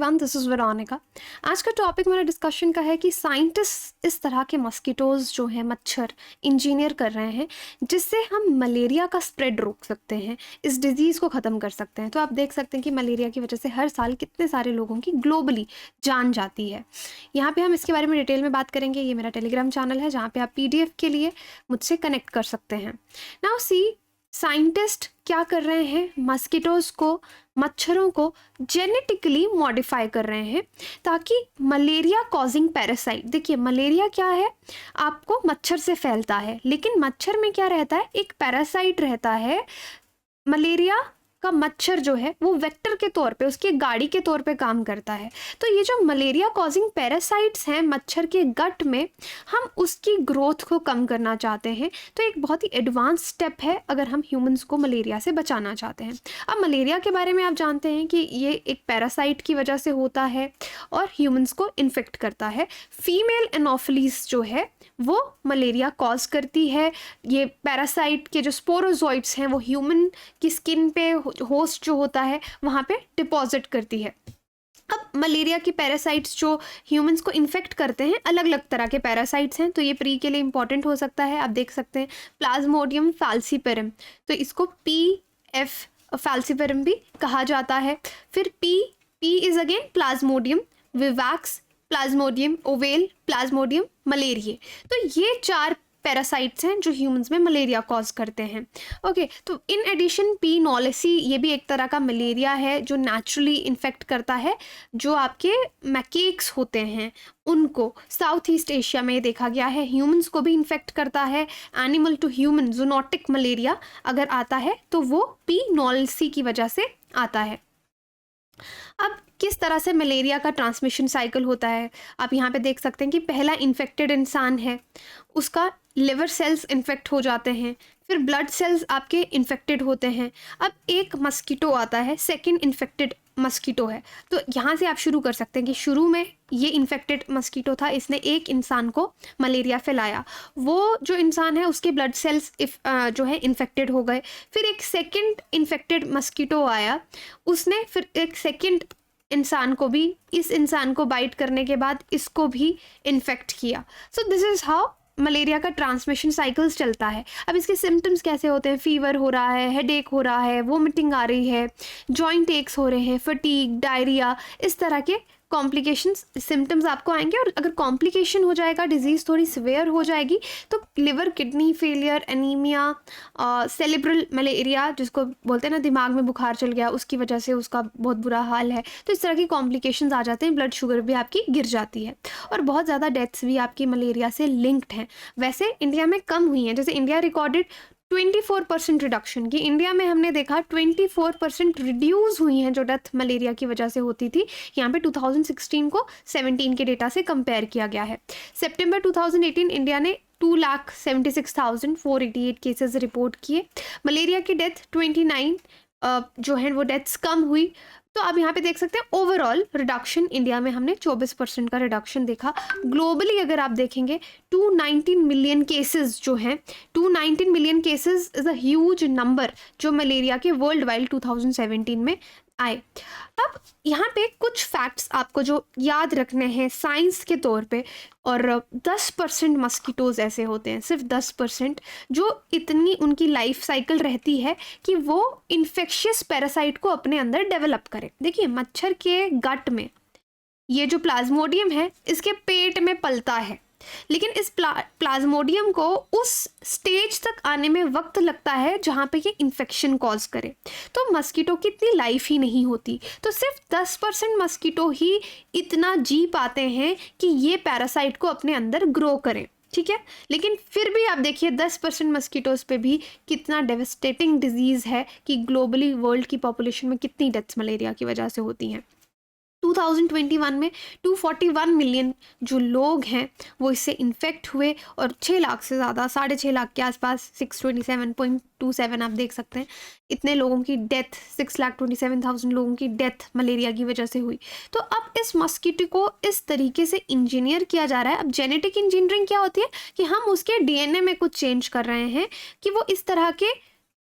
Everyone, this is Veronica. आज का topic मेरा डिस्कशन का है कि साइंटिस्ट इस तरह के मस्कीटोज़ जो हैं, मच्छर इंजीनियर कर रहे हैं जिससे हम मलेरिया का स्प्रेड रोक सकते हैं, इस डिज़ीज़ को ख़त्म कर सकते हैं। तो आप देख सकते हैं कि मलेरिया की वजह से हर साल कितने सारे लोगों की ग्लोबली जान जाती है। यहाँ पे हम इसके बारे में डिटेल में बात करेंगे। ये मेरा टेलीग्राम चैनल है जहाँ पे आप PDF के लिए मुझसे कनेक्ट कर सकते हैं। नाउ सी, साइंटिस्ट क्या कर रहे हैं, मस्कीटोज़ को, मच्छरों को जेनेटिकली मॉडिफाई कर रहे हैं ताकि मलेरिया कॉजिंग पैरासाइट, देखिए मलेरिया क्या है, आपको मच्छर से फैलता है, लेकिन मच्छर में क्या रहता है, एक पैरासाइट रहता है। मलेरिया का मच्छर जो है वो वेक्टर के तौर पे, उसकी गाड़ी के तौर पे काम करता है। तो ये जो मलेरिया कॉजिंग पैरासाइट्स हैं मच्छर के गट में, हम उसकी ग्रोथ को कम करना चाहते हैं। तो एक बहुत ही एडवांस स्टेप है अगर हम ह्यूमंस को मलेरिया से बचाना चाहते हैं। अब मलेरिया के बारे में आप जानते हैं कि ये एक पैरासाइट की वजह से होता है और ह्यूमंस को इन्फेक्ट करता है। फीमेल एनोफिलीज जो है वो मलेरिया कॉज करती है। ये पैरासाइट के जो स्पोरोजोइट्स हैं वो ह्यूमन की स्किन पे, होस्ट जो होता है वहाँ पे डिपॉजिट करती है। अब मलेरिया की पैरासाइट्स जो ह्यूमंस को इन्फेक्ट करते हैं, अलग अलग तरह के पैरासाइट्स हैं। तो ये प्री के लिए इंपॉर्टेंट हो सकता है। आप देख सकते हैं प्लाज्मोडियम फैल्सीपेरम, तो इसको PF फैल्सीपेरम भी कहा जाता है। फिर P is again plasmodium vivax, plasmodium ovale, plasmodium malariae. तो ये 4 पैरासाइट्स हैं जो ह्यूमंस में मलेरिया कॉज करते हैं। ओके, तो इन एडिशन P नॉलेसी, ये भी एक तरह का मलेरिया है जो नेचुरली इन्फेक्ट करता है। जो आपके मैकेक्स होते हैं उनको साउथ ईस्ट एशिया में देखा गया है, ह्यूमंस को भी इन्फेक्ट करता है। Animal to human zoonotic malaria अगर आता है तो वो P नॉलेसी की वजह से आता है। अब किस तरह से मलेरिया का ट्रांसमिशन साइकिल होता है, आप यहाँ पे देख सकते हैं कि पहला इन्फेक्टेड इंसान है, उसका लिवर सेल्स इन्फेक्ट हो जाते हैं, फिर ब्लड सेल्स आपके इन्फेक्टेड होते हैं। अब एक मस्कीटो आता है, सेकंड इन्फेक्टेड मस्कीटो है। तो यहाँ से आप शुरू कर सकते हैं कि शुरू में ये इन्फेक्टेड मस्कीटो था, इसने एक इंसान को मलेरिया फैलाया, वो जो इंसान है उसके ब्लड सेल्स जो है इन्फेक्टेड हो गए। फिर एक सेकंड इन्फेक्टेड मस्कीटो आया, उसने फिर एक सेकंड इंसान को भी, इस इंसान को बाइट करने के बाद इसको भी इन्फेक्ट किया। So this is how malaria का ट्रांसमिशन साइकिल्स चलता है। अब इसके सिम्टम्स कैसे होते हैं, फीवर हो रहा है, हेडेक हो रहा है, वोमिटिंग आ रही है, जॉइंट एक्स हो रहे हैं, फटीग, डायरिया, इस तरह के कॉम्प्लिकेशंस सिम्टम्स आपको आएंगे। और अगर कॉम्प्लिकेशन हो जाएगा, डिजीज़ थोड़ी सिवियर हो जाएगी, तो liver, kidney failure, anaemia, cerebral malaria जिसको बोलते हैं ना, दिमाग में बुखार चल गया, उसकी वजह से उसका बहुत बुरा हाल है। तो इस तरह की कॉम्प्लिकेशंस आ जाते हैं, ब्लड शुगर भी आपकी गिर जाती है और बहुत ज़्यादा डेथ्स भी आपकी मलेरिया से लिंक्ड हैं। वैसे इंडिया में कम हुई हैं, जैसे इंडिया रिकॉर्डेड 24% रिडक्शन की, इंडिया में हमने देखा 24% रिड्यूस हुई हैं जो डेथ मलेरिया की वजह से होती थी। यहाँ पे 2016 को 17 के डेटा से कंपेयर किया गया है। सितंबर 2018 इंडिया ने 2,76,488 केसेस रिपोर्ट किए। मलेरिया की डेथ 29 जो है वो डेथ्स कम हुई। तो आप यहाँ पे देख सकते हैं ओवरऑल रिडक्शन इंडिया में हमने 24% का रिडक्शन देखा। ग्लोबली अगर आप देखेंगे 219 मिलियन केसेस जो हैं, 219 million cases is a huge number जो मलेरिया के वर्ल्ड वाइड 2017 में आए। अब यहाँ पे कुछ फैक्ट्स आपको जो याद रखने हैं साइंस के तौर पे, और 10% मस्कीटोज़ ऐसे होते हैं, सिर्फ 10%, जो इतनी उनकी लाइफ साइकिल रहती है कि वो इन्फेक्शियस पैरासाइट को अपने अंदर डेवलप करें। देखिए मच्छर के गट में ये जो प्लाज्मोडियम है इसके पेट में पलता है, लेकिन इस प्लाज्मोडियम को उस स्टेज तक आने में वक्त लगता है जहाँ पे ये इन्फेक्शन कॉज करे। तो मस्कीटो की इतनी लाइफ ही नहीं होती, तो सिर्फ 10% मस्कीटो ही इतना जी पाते हैं कि ये पैरासाइट को अपने अंदर ग्रो करें, ठीक है। लेकिन फिर भी आप देखिए 10% मस्कीटोज़ पे भी कितना डेवस्टेटिंग डिजीज़ है कि ग्लोबली वर्ल्ड की पॉपुलेशन में कितनी डेथ्स मलेरिया की वजह से होती हैं। 2021 में 241 मिलियन जो लोग हैं वो इससे इन्फेक्ट हुए और 6 लाख से ज़्यादा, 6.5 लाख के आसपास, 627.27 आप देख सकते हैं, इतने लोगों की डेथ, 6,27,000 लोगों की डेथ मलेरिया की वजह से हुई। तो अब इस मस्कीटो को इस तरीके से इंजीनियर किया जा रहा है। अब जेनेटिक इंजीनियरिंग क्या होती है कि हम उसके DNA में कुछ चेंज कर रहे हैं कि वो इस तरह के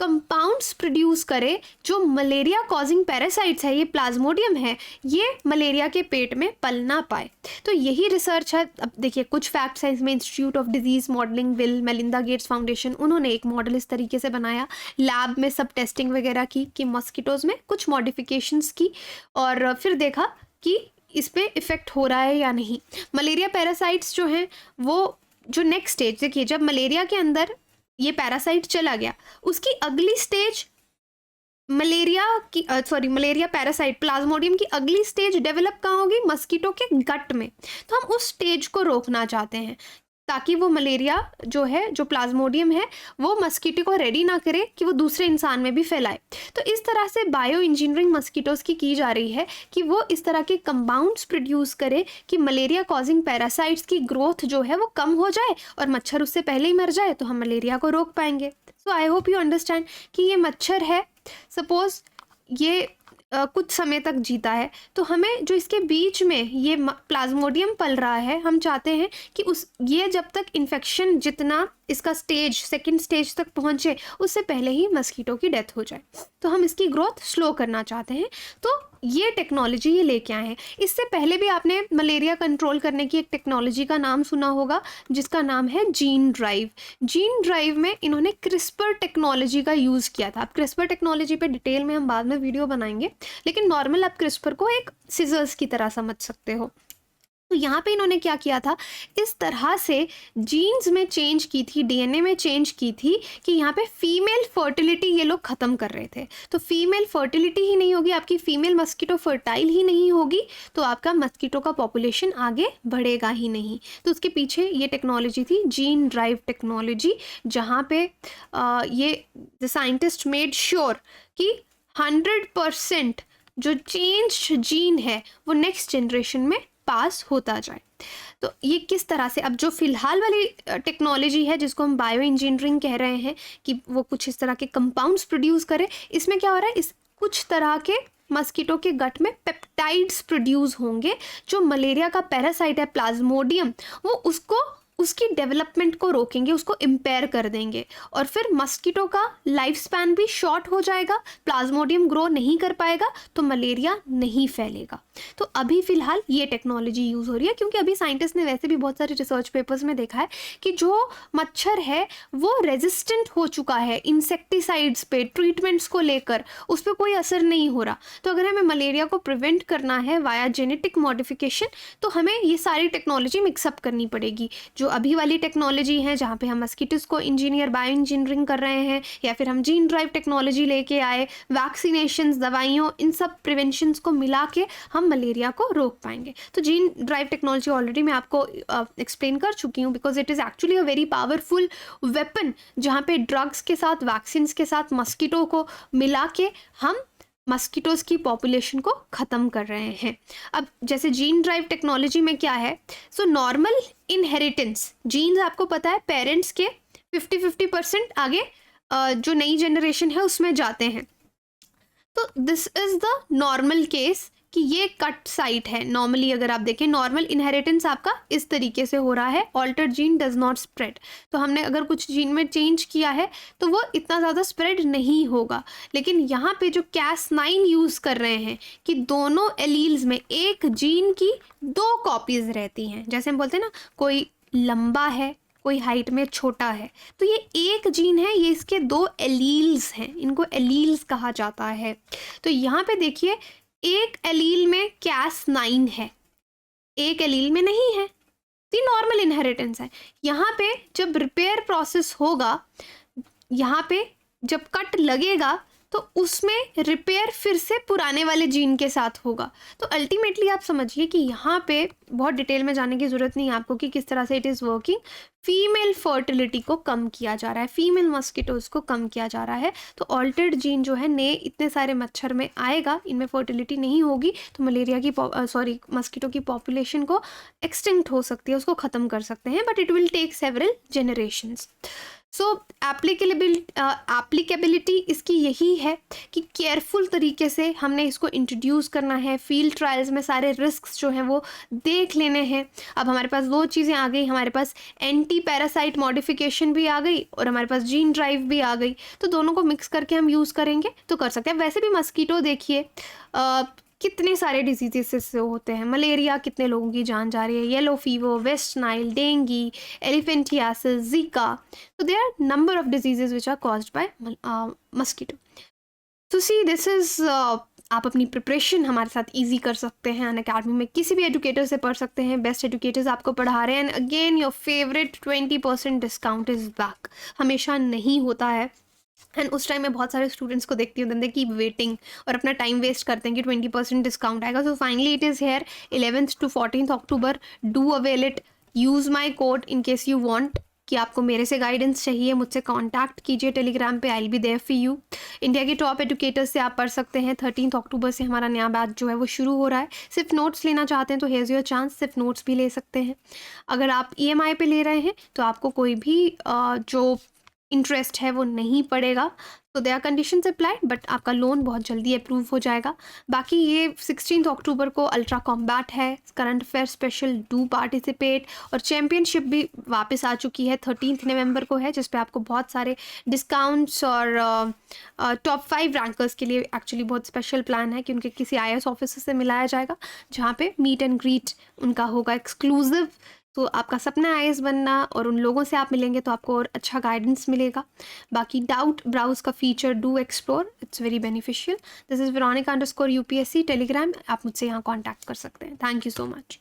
कंपाउंड्स प्रोड्यूस करे जो मलेरिया कॉजिंग पैरासाइट्स है, ये प्लाज्मोडियम है, ये मलेरिया के पेट में पल ना पाए। तो यही रिसर्च है। अब देखिए कुछ फैक्ट्स हैं इसमें। Institute of disease modelling, Bill Melinda Gates foundation, उन्होंने एक मॉडल इस तरीके से बनाया, लैब में सब टेस्टिंग वगैरह की कि मस्किटोज़ में कुछ मॉडिफिकेशंस की, और फिर देखा कि इस पर इफ़ेक्ट हो रहा है या नहीं। मलेरिया पैरासाइट्स जो हैं वो जो नेक्स्ट स्टेज, देखिए जब मलेरिया के अंदर ये पैरासाइट चला गया, उसकी अगली स्टेज मलेरिया पैरासाइट प्लाज्मोडियम की अगली स्टेज डेवलप कहाँ होगी? मस्कीटो के गट में। तो हम उस स्टेज को रोकना चाहते हैं ताकि वो मलेरिया जो है, जो प्लाज्मोडियम है, वो मस्कीटो को रेडी ना करे कि वो दूसरे इंसान में भी फैलाए। तो इस तरह से बायो इंजीनियरिंग मस्कीटोज़ की जा रही है कि वो इस तरह के कंपाउंड्स प्रोड्यूस करे कि मलेरिया कॉजिंग पैरासाइट्स की ग्रोथ जो है वो कम हो जाए और मच्छर उससे पहले ही मर जाए, तो हम मलेरिया को रोक पाएंगे। सो आई होप यू अंडरस्टैंड कि ये मच्छर है, सपोज ये कुछ समय तक जीता है, तो हमें जो इसके बीच में ये प्लाज्मोडियम पल रहा है, हम चाहते हैं कि ये जब तक इन्फेक्शन जितना इसका स्टेज सेकंड स्टेज तक पहुंचे, उससे पहले ही मस्कीटो की डेथ हो जाए। तो हम इसकी ग्रोथ स्लो करना चाहते हैं। तो ये टेक्नोलॉजी ये लेके आए हैं। इससे पहले भी आपने मलेरिया कंट्रोल करने की एक टेक्नोलॉजी का नाम सुना होगा जिसका नाम है जीन ड्राइव। जीन ड्राइव में इन्होंने क्रिस्पर टेक्नोलॉजी का यूज़ किया था। अब क्रिस्पर टेक्नोलॉजी पे डिटेल में हम बाद में वीडियो बनाएंगे, लेकिन नॉर्मल आप क्रिस्पर को एक सिजर्स की तरह समझ सकते हो। तो यहाँ पे इन्होंने क्या किया था, इस तरह से जीन्स में चेंज की थी, डीएनए में चेंज की थी कि यहाँ पे फीमेल फर्टिलिटी ये लोग ख़त्म कर रहे थे। तो फीमेल फर्टिलिटी ही नहीं होगी, आपकी फीमेल मस्कीटो फर्टाइल ही नहीं होगी, तो आपका मस्कीटो का पॉपुलेशन आगे बढ़ेगा ही नहीं। तो उसके पीछे ये टेक्नोलॉजी थी जीन ड्राइव टेक्नोलॉजी, जहाँ पे ये द साइंटिस्ट मेड श्योर कि 100% जो चेंज जीन है वो नेक्स्ट जनरेशन में पास होता जाए। तो ये किस तरह से, अब जो फिलहाल वाली टेक्नोलॉजी है जिसको हम बायो इंजीनियरिंग कह रहे हैं कि वो कुछ इस तरह के कंपाउंड्स प्रोड्यूस करे, इसमें क्या हो रहा है, इस कुछ तरह के मस्कीटो के गट में पेप्टाइड्स प्रोड्यूस होंगे जो मलेरिया का पैरासाइट है प्लाज्मोडियम, वो उसकी डेवलपमेंट को रोकेंगे, उसको इम्पेयर कर देंगे, और फिर मस्कीटो का लाइफ स्पैन भी शॉर्ट हो जाएगा, प्लाज्मोडियम ग्रो नहीं कर पाएगा, तो मलेरिया नहीं फैलेगा। तो अभी फ़िलहाल ये टेक्नोलॉजी यूज़ हो रही है, क्योंकि अभी साइंटिस्ट ने वैसे भी बहुत सारे रिसर्च पेपर्स में देखा है कि जो मच्छर है वो रेजिस्टेंट हो चुका है इंसेक्टिसाइड्स पे, ट्रीटमेंट्स को लेकर उस पर कोई असर नहीं हो रहा। तो अगर हमें मलेरिया को प्रिवेंट करना है वाया जेनेटिक मॉडिफिकेशन, तो हमें ये सारी टेक्नोलॉजी मिक्सअप करनी पड़ेगी। जो अभी वाली टेक्नोलॉजी है जहाँ पे हम मस्कीटोज़ को बायो इंजीनियरिंग कर रहे हैं, या फिर हम जीन ड्राइव टेक्नोलॉजी लेके आए, वैक्सीनेशंस, दवाइयों, इन सब प्रिवेंशंस को मिला के हम मलेरिया को रोक पाएंगे। तो जीन ड्राइव टेक्नोलॉजी ऑलरेडी मैं आपको एक्सप्लेन कर चुकी हूँ, because it is actually a very powerful weapon, जहाँ पे ड्रग्स के साथ, वैक्सीन के साथ मस्कीटो को मिला के हम मस्कीटोज़ की पॉपुलेशन को ख़त्म कर रहे हैं। अब जैसे जीन ड्राइव टेक्नोलॉजी में क्या है, सो नॉर्मल इनहेरिटेंस, जीन्स आपको पता है पेरेंट्स के 50-50% आगे जो नई जनरेशन है उसमें जाते हैं। तो this is the normal case कि ये कट साइट है। नॉर्मली अगर आप देखें, नॉर्मल इनहेरिटेंस आपका इस तरीके से हो रहा है, altered gene does not spread. तो हमने अगर कुछ जीन में चेंज किया है तो वो इतना ज़्यादा स्प्रेड नहीं होगा। लेकिन यहाँ पे जो Cas9 यूज़ कर रहे हैं कि दोनों एलील्स में एक जीन की 2 कॉपीज़ रहती हैं। जैसे हम बोलते हैं ना, कोई लंबा है, कोई हाइट में छोटा है, तो ये एक जीन है, ये इसके 2 एलील्स हैं, इनको एलील्स कहा जाता है। तो यहाँ पे देखिए, एक एलील में Cas9 है, एक एलील में नहीं है, ये नॉर्मल इनहेरिटेंस है। यहाँ पे जब रिपेयर प्रोसेस होगा, यहाँ पे जब कट लगेगा तो उसमें रिपेयर फिर से पुराने वाले जीन के साथ होगा। तो अल्टीमेटली आप समझिए कि यहाँ पे बहुत डिटेल में जाने की ज़रूरत नहीं है आपको कि किस तरह से it is working. Female fertility को कम किया जा रहा है, फीमेल मस्कीटोज़ को कम किया जा रहा है। तो ऑल्टर्ड जीन जो है नए इतने सारे मच्छर में आएगा, इनमें फर्टिलिटी नहीं होगी, तो मलेरिया की मस्कीटो की पॉपुलेशन को एक्सटिंक्ट हो सकती है, उसको ख़त्म कर सकते हैं, but it will take several generations. So applicability इसकी यही है कि केयरफुल तरीके से हमने इसको इंट्रोड्यूस करना है, फील्ड ट्रायल्स में सारे रिस्क्स जो हैं वो देख लेने हैं। अब हमारे पास दो चीज़ें आ गई, हमारे पास एंटी पैरासाइट मॉडिफिकेशन भी आ गई और हमारे पास जीन ड्राइव भी आ गई, तो दोनों को मिक्स करके हम यूज़ करेंगे तो कर सकते हैं। वैसे भी मस्कीटो देखिए कितने सारे डिजीजेस से होते हैं, मलेरिया कितने लोगों की जान जा रही है, yellow fever, West Nile, dengue, elephantiasis, Zika, तो there are number of diseases which are caused by mosquito. तो सी दिस इज आप अपनी प्रिपरेशन हमारे साथ इजी कर सकते हैं, अनअकैडमी में किसी भी एजुकेटर से पढ़ सकते हैं, बेस्ट एजुकेटर्स आपको पढ़ा रहे हैं। And again your favourite 20% discount is back, हमेशा नहीं होता है। एंड उस टाइम में बहुत सारे स्टूडेंट्स को देखती हूँ, दे कीप वेटिंग और अपना टाइम वेस्ट करते हैं कि 20% डिस्काउंट आएगा। So finally it is here, 11th to 14th October, do avail it, use my code in case you want कि आपको मेरे से गाइडेंस चाहिए, मुझसे कांटेक्ट कीजिए टेलीग्राम पे, I will be there for you. India के टॉप एजुकेटर्स से आप पढ़ सकते हैं। 13th अक्टूबर से हमारा नया बैच जो है वो शुरू हो रहा है। सिर्फ नोट्स लेना चाहते हैं तो हेयर योर चांस, सिर्फ नोट्स भी ले सकते हैं। अगर आप EMI पे ले रहे हैं तो आपको कोई भी जो इंटरेस्ट है वो नहीं पड़ेगा। तो they are conditions apply, but आपका लोन बहुत जल्दी अप्रूव हो जाएगा। बाकी ये 16th अक्टूबर को अल्ट्रा कॉम्बैट है, current affair special, do participate, और चैम्पियनशिप भी वापस आ चुकी है 13th नवंबर को है, जिस पे आपको बहुत सारे डिस्काउंट्स और टॉप 5 रैंकर्स के लिए एक्चुअली बहुत स्पेशल प्लान है कि उनके किसी IAS ऑफिसर से मिलाया जाएगा, जहाँ पे मीट एंड ग्रीट उनका होगा एक्सक्लूसिव। तो आपका सपना IAS बनना, और उन लोगों से आप मिलेंगे तो आपको और अच्छा गाइडेंस मिलेगा। बाकी डाउट ब्राउज का feature do explore, it's very beneficial. This is Veronica_UPSC Telegram, आप मुझसे यहाँ कॉन्टैक्ट कर सकते हैं। Thank you so much.